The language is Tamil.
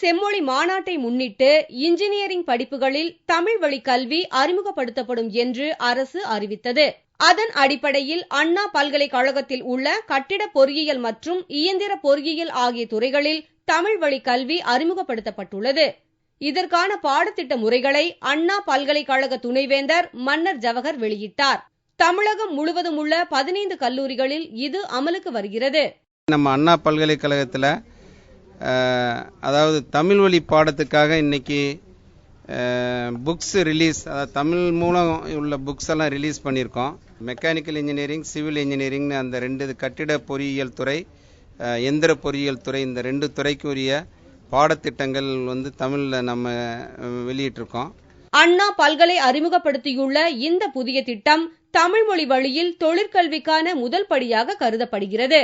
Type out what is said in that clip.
செம்மொழி மாநாட்டை முன்னிட்டு இன்ஜினியரிங் படிப்புகளில் தமிழ் வழி கல்வி அறிமுகப்படுத்தப்படும் என்று அரசு அறிவித்தது. அதன் அடிப்படையில் அண்ணா பல்கலைக்கழகத்தில் உள்ள கட்டிட பொறியியல் மற்றும் இயந்திர பொறியியல் ஆகிய துறைகளில் தமிழ் வழி கல்வி அறிமுகப்படுத்தப்பட்டுள்ளது. இதற்கான பாடத்திட்ட முறைகளை அண்ணா பல்கலைக்கழக துணைவேந்தர் மன்னர் ஜவஹர் வெளியிட்டார். தமிழகம் முழுவதும் உள்ள 15 கல்லூரிகளில் இது அமலுக்கு வருகிறது. நம்ம அண்ணா பல்கலைக்கழகத்தில் அதாவது தமிழ் வழி பாடத்துக்காக இன்னைக்கு புக்ஸ் ரிலீஸ், அதாவது தமிழ் மூலம் உள்ள புக்ஸ் எல்லாம் ரிலீஸ் பண்ணியிருக்கோம். மெக்கானிக்கல் இன்ஜினியரிங், சிவில் இன்ஜினியரிங்னு அந்த 2 கட்டிட பொறியியல் துறை, எந்திர பொறியியல் துறை, இந்த 2 துறைக்கு உரிய பாடத்திட்டங்கள் தமிழில் நம்ம வெளியிட்டிருக்கோம். அண்ணா பல்கலை அறிமுகப்படுத்தியுள்ள இந்த புதிய திட்டம் தமிழ் மொழி வழியில் தொழிற்கல்விக்கான முதல் படியாக கருதப்படுகிறது.